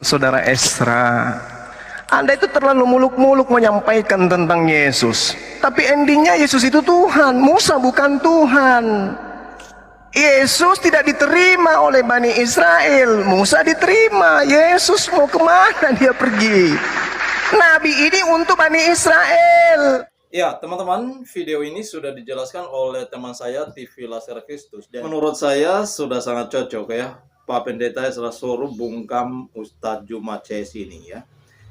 Saudara Esra, Anda itu terlalu muluk-muluk menyampaikan tentang Yesus, tapi endingnya Yesus itu Tuhan, Musa bukan Tuhan. Yesus tidak diterima oleh Bani Israel, Musa diterima. Yesus mau kemana dia pergi? Nabi ini untuk Bani Israel. Ya, teman-teman, video ini sudah dijelaskan oleh teman saya TV Laser Kristus, dan menurut saya sudah sangat cocok ya. Pak Pendeta Esra suruh bungkam Ustadz Juma CS ini ya.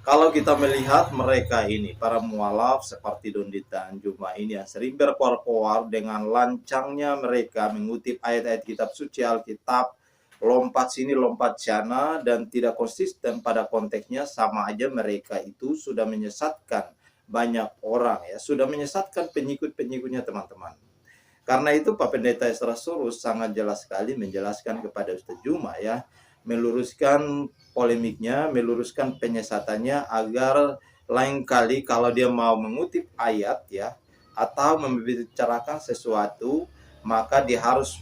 Kalau kita melihat mereka ini, para mualaf seperti Dondit dan Juma ini yang sering berkoar-koar dengan lancangnya mereka mengutip ayat-ayat kitab suci Alkitab, lompat sini lompat sana dan tidak konsisten pada konteksnya, sama aja mereka itu sudah menyesatkan banyak orang ya, sudah menyesatkan pengikut-pengikutnya teman-teman. Karena itu Pak Pendeta Esra Surus sangat jelas sekali menjelaskan kepada Ustadz Juma ya, meluruskan polemiknya, meluruskan penyesatannya agar lain kali kalau dia mau mengutip ayat ya, atau membicarakan sesuatu, maka dia harus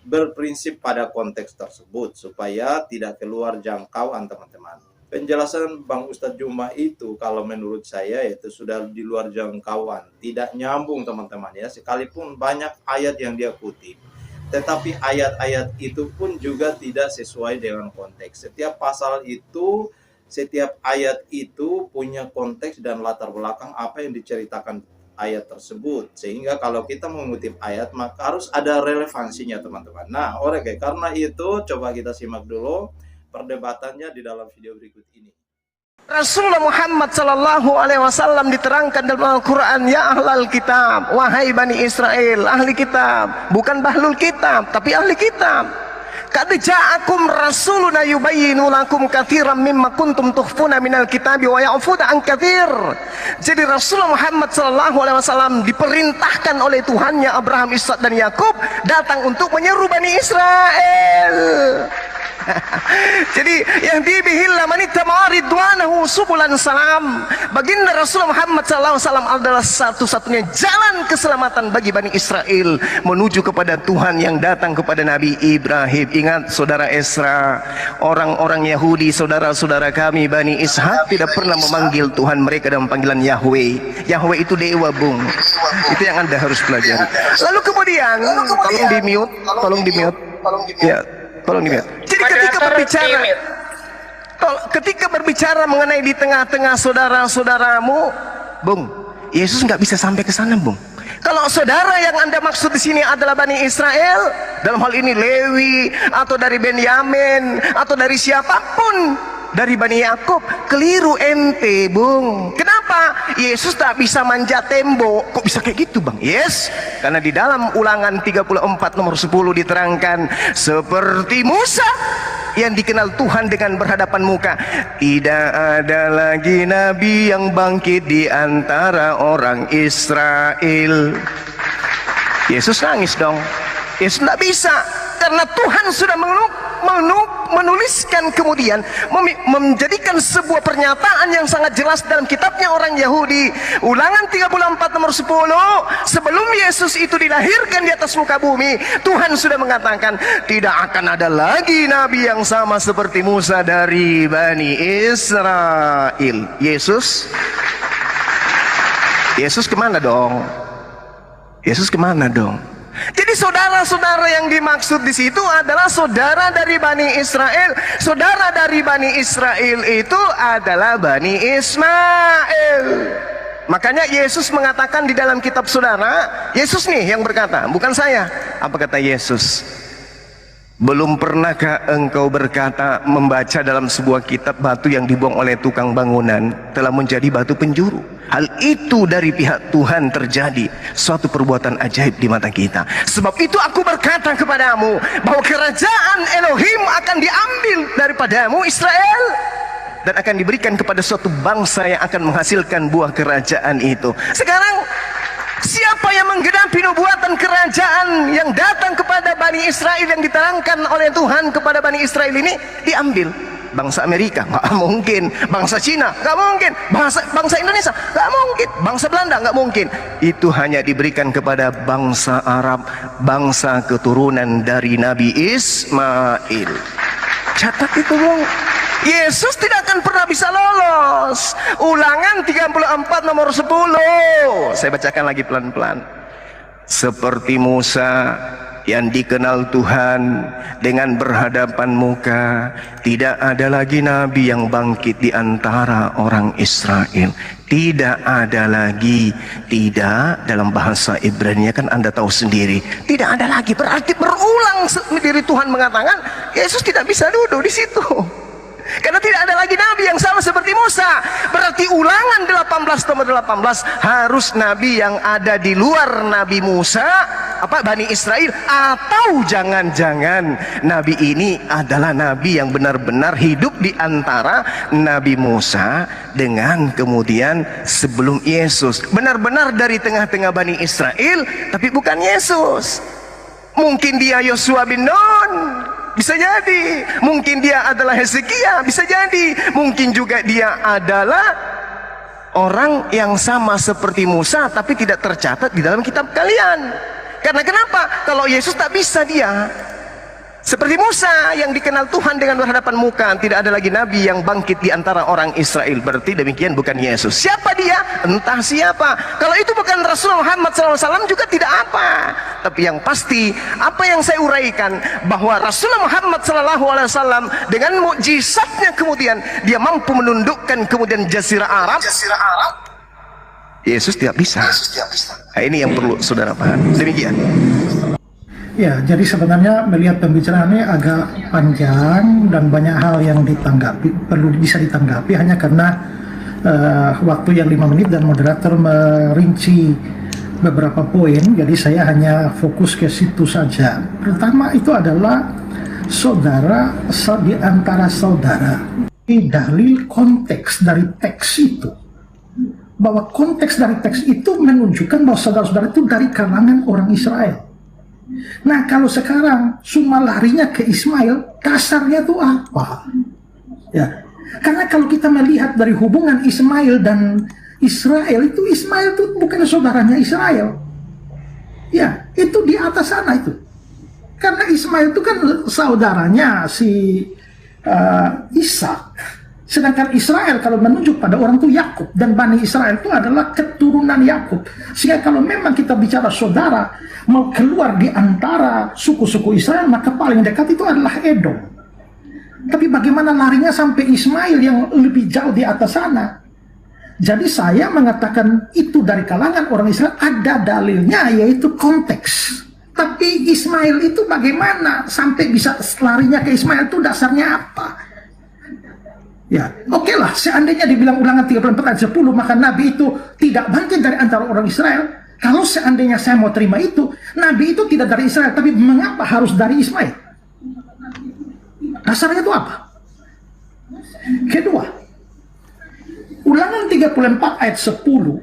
berprinsip pada konteks tersebut supaya tidak keluar jangkauan teman-teman. Penjelasan Bang Ustadz Juma itu kalau menurut saya itu sudah di luar jangkauan, tidak nyambung teman-teman ya, sekalipun banyak ayat yang dia kutip, tetapi ayat-ayat itu pun juga tidak sesuai dengan konteks. Setiap pasal itu, setiap ayat itu punya konteks dan latar belakang apa yang diceritakan ayat tersebut, sehingga kalau kita mengutip ayat maka harus ada relevansinya teman-teman. Nah, oke, karena itu coba kita simak dulu perdebatannya di dalam video berikut ini. Rasulullah Muhammad sallallahu alaihi wasallam diterangkan dalam Al-Qur'an, ya ahlal kitab, wahai Bani Israel, ahli kitab, bukan bahlul kitab, tapi ahli kitab. Qad ja'akum rasuluna yubayyinu lakum katsiran mimma kuntum tukhfuna minal kitabi wa ya'funa an katsir. Jadi Rasulullah Muhammad sallallahu alaihi wasallam diperintahkan oleh Tuhannya Abraham, Ishak dan Yakub datang untuk menyeru Bani Israel. Jadi yang dibihilla manitama ridwanahu subulan salam. Baginda Rasulullah Muhammad SAW adalah satu-satunya jalan keselamatan bagi Bani Israel menuju kepada Tuhan yang datang kepada Nabi Ibrahim. Ingat saudara Esra, orang-orang Yahudi, saudara-saudara kami Bani Ishak tidak pernah memanggil Tuhan mereka dengan panggilan Yahweh. Yahweh itu dewa, bung. Itu yang Anda harus pelajari. Lalu kemudian tolong di-mute, tolong di-mute. Ya, tolong di-mute. Jadi ketika berbicara mengenai di tengah-tengah saudara-saudaramu, bung, Yesus nggak bisa sampai ke sana, bung. Kalau saudara yang Anda maksud di sini adalah Bani Israel, dalam hal ini Lewi atau dari Benyamin atau dari siapapun dari Bani Yakub, keliru ente, bung. Kenapa? Yesus tak bisa manjat tembok. Kok bisa kayak gitu, bang? Yes, karena di dalam Ulangan 34 nomor 10 diterangkan, seperti Musa yang dikenal Tuhan dengan berhadapan muka, tidak ada lagi nabi yang bangkit di antara orang Israel. Yesus nangis dong. Yesus tidak bisa, karena Tuhan sudah menuliskan kemudian menjadikan sebuah pernyataan yang sangat jelas dalam kitabnya orang Yahudi. Ulangan 34 nomor 10, sebelum Yesus itu dilahirkan di atas muka bumi, Tuhan sudah mengatakan tidak akan ada lagi nabi yang sama seperti Musa dari Bani Israel. Yesus kemana dong? Yesus kemana dong? Jadi saudara-saudara yang dimaksud di situ adalah saudara dari Bani Israel. Saudara dari Bani Israel itu adalah Bani Ismail. Makanya Yesus mengatakan di dalam kitab saudara, Yesus nih yang berkata, bukan saya. Apa kata Yesus? Belum pernahkah engkau berkata, membaca dalam sebuah kitab, batu yang dibuang oleh tukang bangunan telah menjadi batu penjuru? Hal itu dari pihak Tuhan terjadi, suatu perbuatan ajaib di mata kita. Sebab itu aku berkata kepadamu bahwa kerajaan Elohim akan diambil daripadamu Israel, dan akan diberikan kepada suatu bangsa yang akan menghasilkan buah kerajaan itu. Sekarang siapa yang menggenapi nubuatan kerajaan yang datang kepada Bani Israel yang diterangkan oleh Tuhan kepada Bani Israel ini? Diambil. Bangsa Amerika nggak mungkin, bangsa Cina nggak mungkin, bangsa Indonesia nggak mungkin, bangsa Belanda nggak mungkin. Itu hanya diberikan kepada bangsa Arab, bangsa keturunan dari Nabi Ismail. Catat itu, bung. Yesus tidak akan pernah bisa lolos. Ulangan 34 nomor 10. Saya bacakan lagi pelan-pelan. Seperti Musa yang dikenal Tuhan dengan berhadapan muka, tidak ada lagi nabi yang bangkit di antara orang Israel. Tidak ada lagi. Tidak, dalam bahasa Ibrani kan Anda tahu sendiri, tidak ada lagi berarti berulang sendiri. Tuhan mengatakan Yesus tidak bisa duduk di situ. Karena tidak ada lagi nabi yang sama seperti Musa. Berarti ulangan 18 nomor 18 harus nabi yang ada di luar Nabi Musa, Bani Israel. Atau jangan-jangan nabi ini adalah nabi yang benar-benar hidup di antara Nabi Musa dengan kemudian sebelum Yesus, benar-benar dari tengah-tengah Bani Israel, tapi bukan Yesus. Mungkin dia Yosua bin Nun, bisa jadi. Mungkin dia adalah Hezekia, bisa jadi. Mungkin juga dia adalah orang yang sama seperti Musa, tapi tidak tercatat di dalam kitab kalian. Karena kenapa? Kalau Yesus tak bisa dia seperti Musa yang dikenal Tuhan dengan berhadapan muka. Tidak ada lagi nabi yang bangkit di antara orang Israel. Berarti demikian bukan Yesus. Siapa dia? Entah siapa. Kalau itu bukan Rasul Muhammad SAW juga tidak apa. Tapi yang pasti, apa yang saya uraikan, bahwa Rasul Muhammad SAW dengan mukjizatnya kemudian dia mampu menundukkan kemudian Jazirah Arab. Yesus tidak bisa. Nah, ini yang perlu saudara paham. Demikian. Ya, jadi sebenarnya melihat pembicaraan ini agak panjang dan banyak hal yang perlu bisa ditanggapi hanya karena waktu yang 5 menit dan moderator merinci beberapa poin, jadi saya hanya fokus ke situ saja. Pertama itu adalah saudara di antara saudara. Dalil konteks dari teks itu, bahwa konteks dari teks itu menunjukkan bahwa saudara-saudara itu dari kalangan orang Israel. Nah, kalau sekarang semua larinya ke Ismail, dasarnya itu apa? Ya, karena kalau kita melihat dari hubungan Ismail dan Israel, itu Ismail itu bukan saudaranya Israel. Ya, itu di atas sana itu. Karena Ismail itu kan saudaranya si Ishak. Sedangkan Israel kalau menunjuk pada orang itu Yakub, dan Bani Israel itu adalah keturunan Yakub. Sehingga kalau memang kita bicara saudara mau keluar di antara suku-suku Israel, maka paling dekat itu adalah Edom. Tapi bagaimana larinya sampai Ismail yang lebih jauh di atas sana? Jadi saya mengatakan itu dari kalangan orang Israel, ada dalilnya, yaitu konteks. Tapi Ismail itu bagaimana sampai bisa larinya ke Ismail, itu dasarnya apa? Ya, oke lah, seandainya dibilang Ulangan 34 ayat 10, maka Nabi itu tidak bangkit dari antara orang Israel. Kalau seandainya saya mau terima itu, Nabi itu tidak dari Israel, tapi mengapa harus dari Ismail? Dasarnya itu apa? Kedua, Ulangan 34 ayat 10,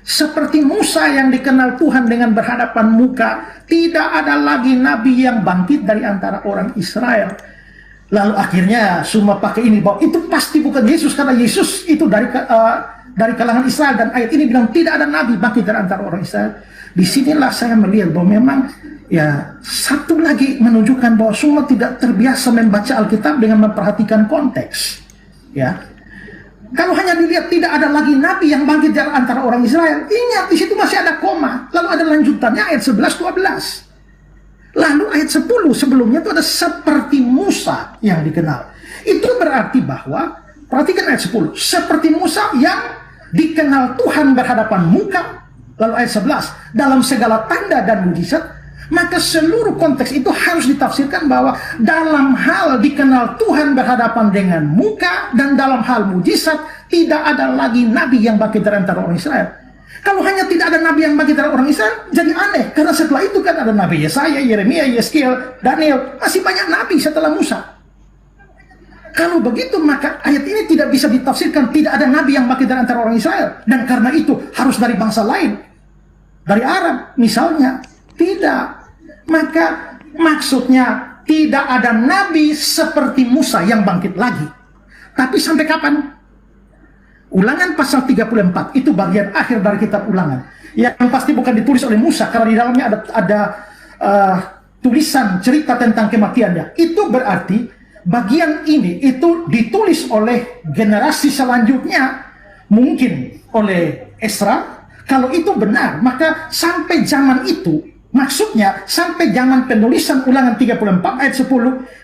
seperti Musa yang dikenal Tuhan dengan berhadapan muka, tidak ada lagi Nabi yang bangkit dari antara orang Israel. Lalu akhirnya semua pakai ini, bahwa itu pasti bukan Yesus, karena Yesus itu dari kalangan Israel, dan ayat ini bilang tidak ada nabi bangkit dari antara orang Israel. Disinilah saya melihat bahwa memang ya satu lagi menunjukkan bahwa semua tidak terbiasa membaca Alkitab dengan memperhatikan konteks. Ya, kalau hanya dilihat tidak ada lagi nabi yang bangkit dari antara orang Israel, ingat di situ masih ada koma, lalu ada lanjutannya ayat 11-12. Lalu ayat 10 sebelumnya itu ada seperti Musa yang dikenal. Itu berarti bahwa, perhatikan ayat 10, seperti Musa yang dikenal Tuhan berhadapan muka. Lalu ayat 11, dalam segala tanda dan mujizat. Maka seluruh konteks itu harus ditafsirkan bahwa dalam hal dikenal Tuhan berhadapan dengan muka, dan dalam hal mujizat tidak ada lagi nabi yang bangkit dari antara orang Israel. Kalau hanya tidak ada nabi yang bangkit dari orang Israel, jadi aneh. Karena setelah itu kan ada Nabi Yesaya, Yeremia, Yeskiel, Daniel. Masih banyak nabi setelah Musa. Kalau begitu, maka ayat ini tidak bisa ditafsirkan tidak ada nabi yang bangkit dari antara orang Israel. Dan karena itu harus dari bangsa lain. Dari Arab misalnya. Tidak. Maka maksudnya tidak ada nabi seperti Musa yang bangkit lagi. Tapi sampai kapan? Ulangan pasal 34 itu bagian akhir dari kitab Ulangan, yang pasti bukan ditulis oleh Musa, karena di dalamnya ada tulisan cerita tentang kematiannya. Itu berarti bagian ini itu ditulis oleh generasi selanjutnya, mungkin oleh Esra. Kalau itu benar, maka sampai zaman itu, maksudnya sampai zaman penulisan Ulangan 34 ayat 10,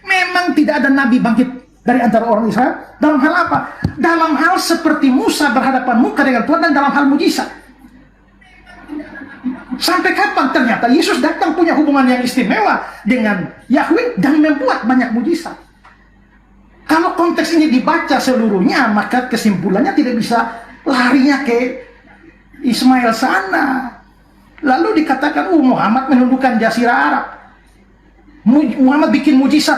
memang tidak ada nabi bangkit dari antara orang Israel. Dalam hal apa? Dalam hal seperti Musa berhadapan muka dengan Tuhan, dan dalam hal mujizat. Sampai kapan ternyata Yesus datang punya hubungan yang istimewa dengan Yahweh dan membuat banyak mujizat. Kalau konteks ini dibaca seluruhnya, maka kesimpulannya tidak bisa larinya ke Ismail sana. Lalu dikatakan, Muhammad menundukkan Jazirah Arab. Muhammad bikin mujizat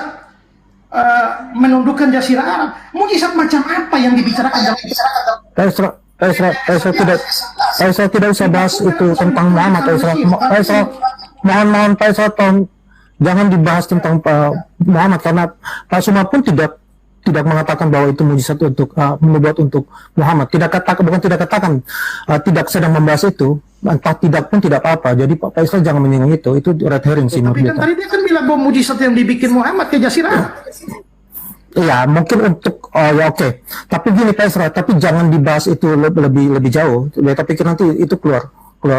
menundukkan Jazirah Arab. Mujizat macam apa yang dibicarakan dalam Saya tidak usah bahas itu tentang Muhammad. Mohon Pak Isra, jangan dibahas tentang Muhammad, karena Pak Suma pun tidak mengatakan bahwa itu mujizat untuk membuat untuk Muhammad. Tidak sedang membahas itu, entah tidak pun tidak apa-apa. Jadi Pak Isra jangan menyinggung itu red herring sih. Tapi kan tadi dia kan bilang bahwa mujizat yang dibikin Muhammad ke Jazirah Arab. Iya, mungkin untuk ya oke. Tapi gini Pak Isra, tapi jangan dibahas itu lebih jauh. Ya, tapi nanti itu keluar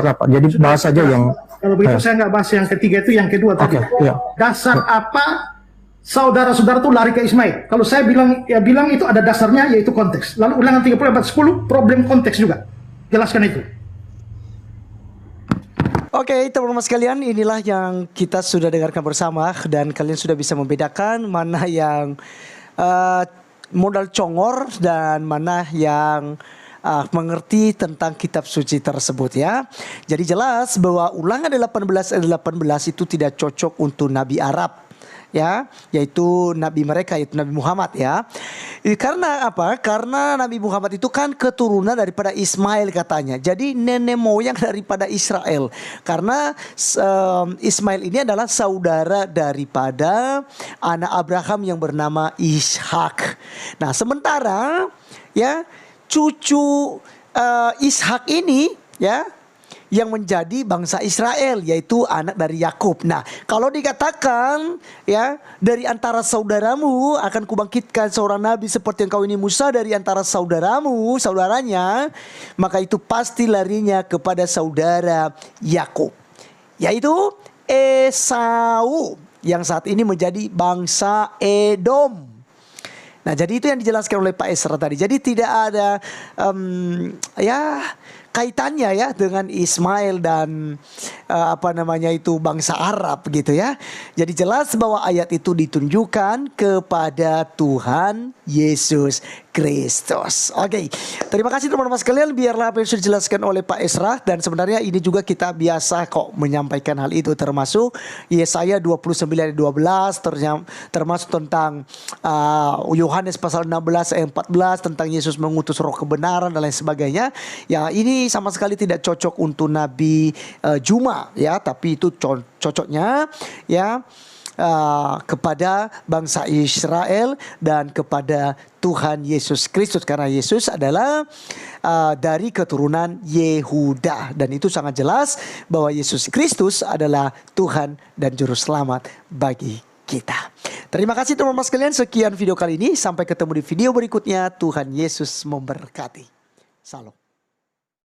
apa. Jadi bahas saja yang. Kalau begitu saya nggak bahas yang ketiga, itu yang kedua tadi. Iya. Dasar apa saudara-saudara itu lari ke Ismail? Kalau saya bilang itu ada dasarnya, yaitu konteks. Lalu Ulangan 34:10 problem konteks juga. Jelaskan itu. Oke, teman-teman sekalian, inilah yang kita sudah dengarkan bersama, dan kalian sudah bisa membedakan mana yang modal congor dan mana yang mengerti tentang kitab suci tersebut ya. Jadi jelas bahwa Ulangan 18 ayat 18 itu tidak cocok untuk Nabi Arab ya, yaitu nabi mereka, yaitu Nabi Muhammad ya. Karena apa? Karena Nabi Muhammad itu kan keturunan daripada Ismail katanya. Jadi nenek moyang daripada Israel. Karena Ismail ini adalah saudara daripada anak Abraham yang bernama Ishak. Nah, sementara ya cucu Ishak ini ya yang menjadi bangsa Israel, yaitu anak dari Yakub. Nah, kalau dikatakan ya, dari antara saudaramu akan kubangkitkan seorang nabi seperti engkau ini Musa dari antara saudaranya, maka itu pasti larinya kepada saudara Yakub, yaitu Esau yang saat ini menjadi bangsa Edom. Nah, jadi itu yang dijelaskan oleh Pak Esra tadi. Jadi tidak ada kaitannya ya dengan Ismail dan bangsa Arab gitu ya. Jadi jelas bahwa ayat itu ditunjukkan kepada Tuhan Yesus Kristus. Oke, terima kasih teman-teman sekalian. Biarlah apa yang sudah dijelaskan oleh Pak Esra, dan sebenarnya ini juga kita biasa kok menyampaikan hal itu, termasuk Yesaya 29 ayat 12, termasuk tentang Yohanes pasal 16 ayat 14 tentang Yesus mengutus roh kebenaran dan lain sebagainya. Ya, ini sama sekali tidak cocok untuk Nabi Juma ya, tapi itu cocoknya ya kepada bangsa Israel dan kepada Tuhan Yesus Kristus, karena Yesus adalah dari keturunan Yehuda, dan itu sangat jelas bahwa Yesus Kristus adalah Tuhan dan Juru Selamat bagi kita. Terima kasih teman-teman sekalian, sekian video kali ini, sampai ketemu di video berikutnya. Tuhan Yesus memberkati. Salam.